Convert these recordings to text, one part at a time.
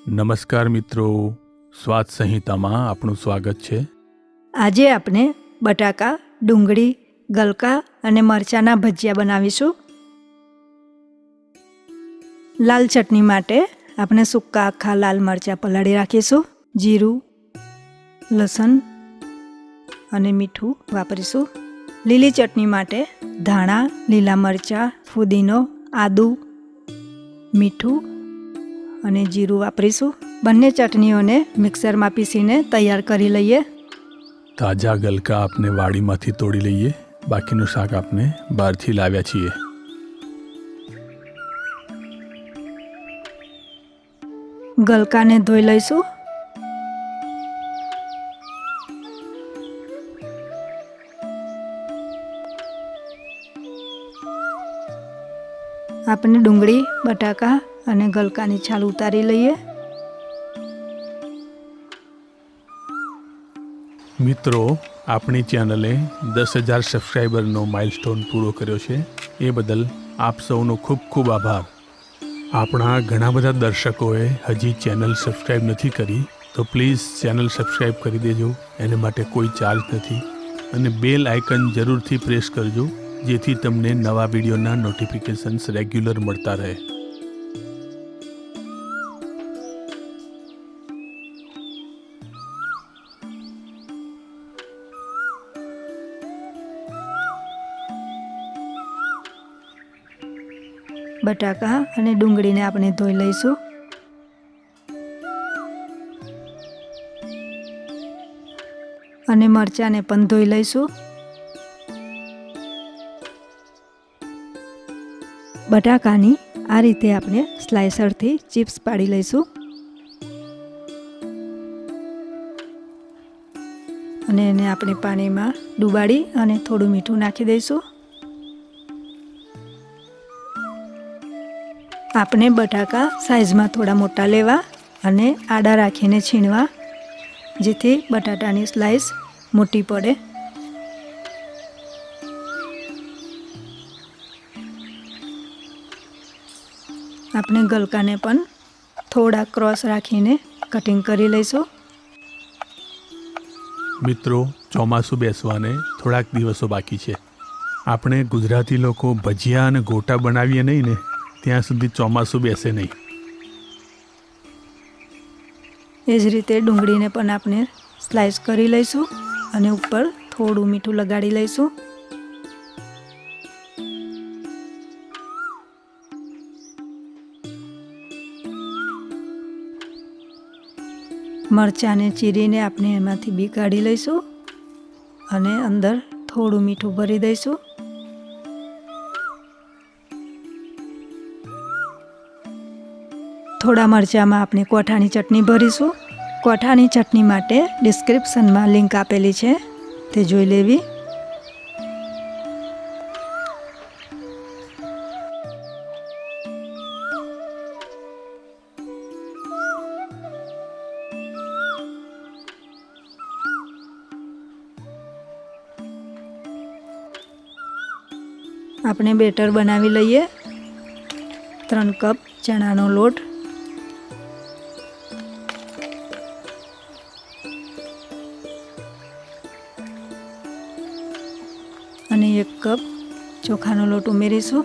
નમસ્કાર મિત્રો, સ્વાદ સંહિતામાં આપનું સ્વાગત છે. આજે આપણે બટાકા, ડુંગળી, ગલકા અને મરચાંના ભજીયા બનાવીશું. લાલ ચટણી માટે આપણે સૂકા આખા લાલ મરચાં પલાળી રાખીશું. જીરું, લસણ અને મીઠું વાપરીશું. લીલી ચટણી માટે ધાણા, લીલા મરચાં, ફુદીનો, આદુ, મીઠું અને જીરું વાપરીશું. બંને ચટણીઓને મિક્સરમાં પીસીને તૈયાર કરી લઈએ. તાજા ગલકા આપણે વાડીમાંથી તોડી લઈએ, બાકીનું શાક આપણે બહારથી લાવ્યા છીએ. ગલકાને ધોઈ લઈશું. આપણે ડુંગળી, બટાકા અને ગલકાની છાલ ઉતારી લઈએ. મિત્રો, આપણી ચેનલે 10,000 સબસ્ક્રાઈબરનો માઇલસ્ટોન પૂરો કર્યો છે. એ બદલ આપ સૌનો ખૂબ ખૂબ આભાર. આપણા ઘણા બધા દર્શકોએ હજી ચેનલ સબસ્ક્રાઈબ નથી કરી, તો પ્લીઝ ચેનલ સબસ્ક્રાઈબ કરી દેજો. એને માટે કોઈ ચાર્જ નથી. અને બેલ આઇકન જરૂરથી પ્રેસ કરજો, જેથી તમને નવા વિડીયોના નોટિફિકેશન્સ રેગ્યુલર મળતા રહે. બટાકા અને ડુંગળીને આપણે ધોઈ લઈશું. અને મરચાંને પણ ધોઈ લઈશું. બટાકાની આ રીતે આપણે સ્લાઇસરથી ચિપ્સ પાડી લઈશું. અને એને આપણે પાણીમાં ડુબાડી અને થોડું મીઠું નાખી દઈશું. આપણે બટાકા સાઈઝમાં થોડા મોટા લેવા અને આડા રાખીને છીણવા, જેથી બટાટાની સ્લાઇસ મોટી પડે. આપણે ગલકાને પણ થોડા ક્રોસ રાખીને કટિંગ કરી લઈશું. મિત્રો, ચોમાસું બેસવાને થોડાક દિવસો બાકી છે. આપણે ગુજરાતી લોકો ભજીયા અને ગોટા બનાવીએ નહીં ને, ત્યાં સુધી ચોમાસું બેસે નહીં. એ જ રીતે ડુંગળીને પણ આપણે સ્લાઇસ કરી લઈશું અને ઉપર થોડું મીઠું લગાડી લઈશું. મરચાંને ચીરીને આપણે એમાંથી બી કાઢી લઈશું અને અંદર થોડું મીઠું ભરી દઈશું. થોડા મરચાંમાં આપણે કોઠાની ચટણી ભરીશું. કોઠાની ચટણી માટે ડિસ્ક્રિપ્શનમાં લિંક આપેલી છે, તે જોઈ લેવી. આપણે બેટર બનાવી લઈએ. 3 કપ ચણાનો લોટ, અને 1 કપ ચોખાનો લોટ ઉમેરીશું.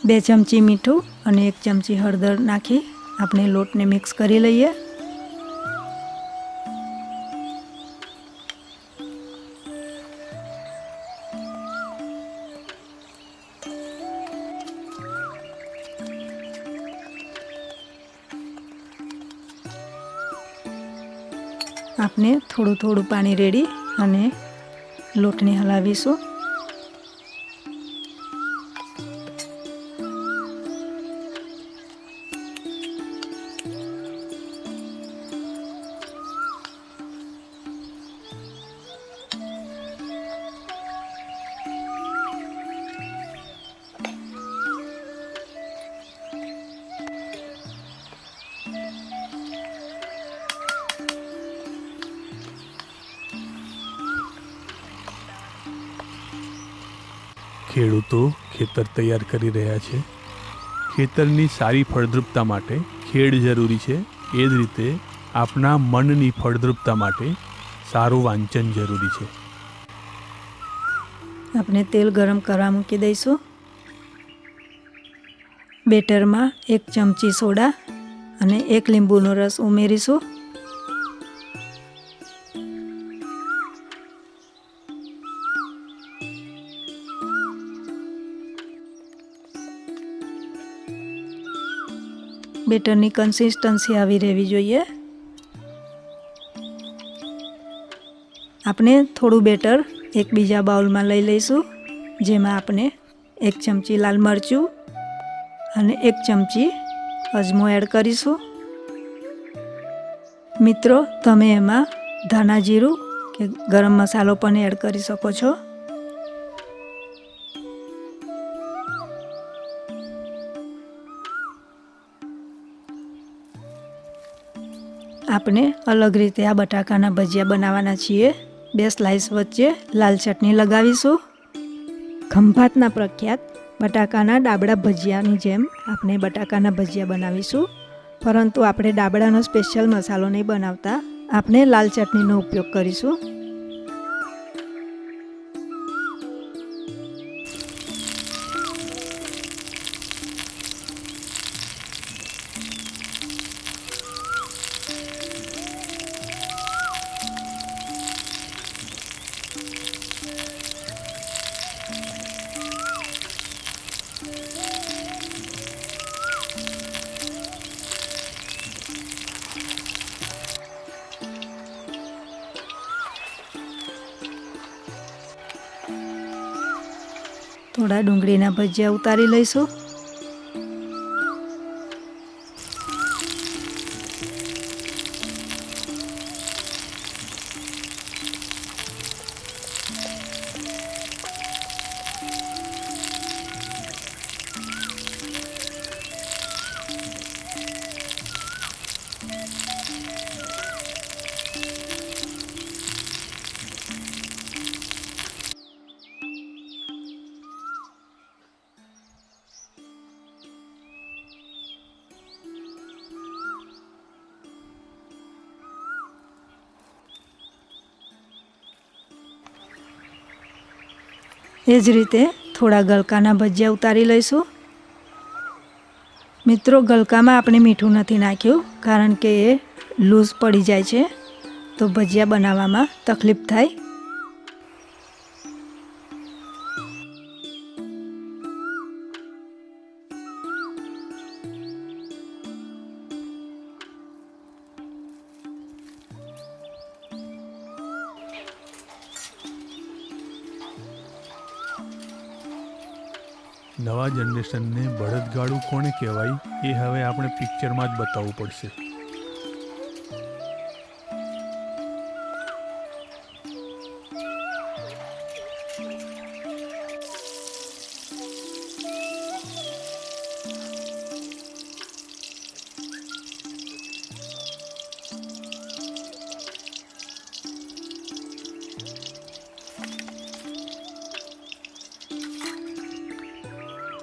બે ચમચી મીઠું અને 1 ચમચી હળદર નાખી આપણે લોટને મિક્સ કરી લઈએ. આપણે થોડું થોડું પાણી રેડી અને લોટને હલાવીશું. ખેડૂતો ખેતર તૈયાર કરી રહ્યા છે. ખેતરની સારી ફળદ્રુપતા માટે ખેડ જરૂરી છે. એ જ રીતે આપણા મનની ફળદ્રુપતા માટે સારું વાંચન જરૂરી છે. આપણે તેલ ગરમ કરવા મૂકી દઈશું. બેટરમાં 1 ચમચી સોડા અને 1 લીંબુનો રસ ઉમેરીશું. બેટરની કન્સિસ્ટન્સી આવી રહેવી જોઈએ. આપણે થોડું બેટર એક બીજા બાઉલમાં લઈ લઈશું, જેમાં આપણે 1 ચમચી લાલ મરચું અને 1 ચમચી અજમો એડ કરીશું. મિત્રો, તમે એમાં ધાણા જીરું કે ગરમ મસાલો પણ એડ કરી શકો છો. આપણે અલગ રીતે આ બટાકાના ભજીયા બનાવવાના છીએ. 2 સ્લાઇસ વચ્ચે લાલ ચટણી લગાવીશું. ખંભાતના પ્રખ્યાત બટાકાના ડાબડા ભજીયાની જેમ આપણે બટાકાના ભજીયા બનાવીશું, પરંતુ આપણે ડાબડાનો સ્પેશિયલ મસાલો નહીં બનાવતા. આપણે લાલ ચટણીનો ઉપયોગ કરીશું. થોડા ડુંગળીના ભજીયા ઉતારી લઈશું. એ જ રીતે થોડા ગલકાના ભજીયા ઉતારી લઈશું. મિત્રો, ગલકામાં આપણે મીઠું નથી નાખ્યું, કારણ કે એ લૂઝ પડી જાય છે, તો ભજીયા બનાવવામાં તકલીફ થાય. નવા જનરેશનને બળદગાડું કોને કહેવાય એ હવે આપણે પિક્ચરમાં જ બતાવવું પડશે.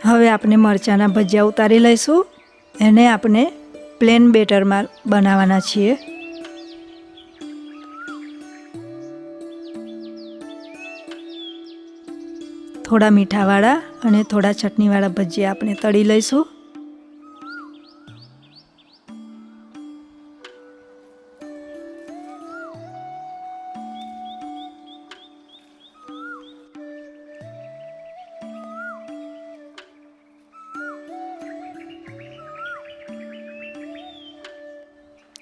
હવે આપણે મરચાંના ભજીયા ઉતારી લઈશું. એને આપણે પ્લેન બેટરમાં બનાવવાના છીએ. થોડા મીઠાવાળા અને થોડા ચટણીવાળા ભજીયા આપણે તળી લઈશું.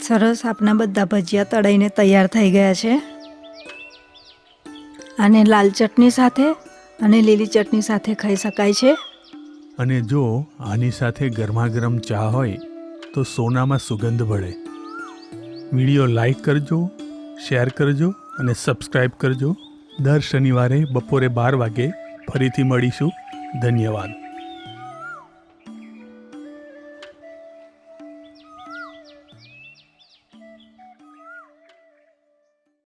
સરસ, આપણા બધા ભજીયા તળાઈને તૈયાર થઈ ગયા છે. આને લાલ ચટણી સાથે અને લીલી ચટણી સાથે ખાઈ શકાય છે. અને જો આની સાથે ગરમા ગરમ ચા હોય તો સોનામાં સુગંધ ભળે. વિડીયો લાઈક કરજો, શેર કરજો અને સબસ્ક્રાઈબ કરજો. દર શનિવારે બપોરે 12 વાગે ફરીથી મળીશું. ધન્યવાદ.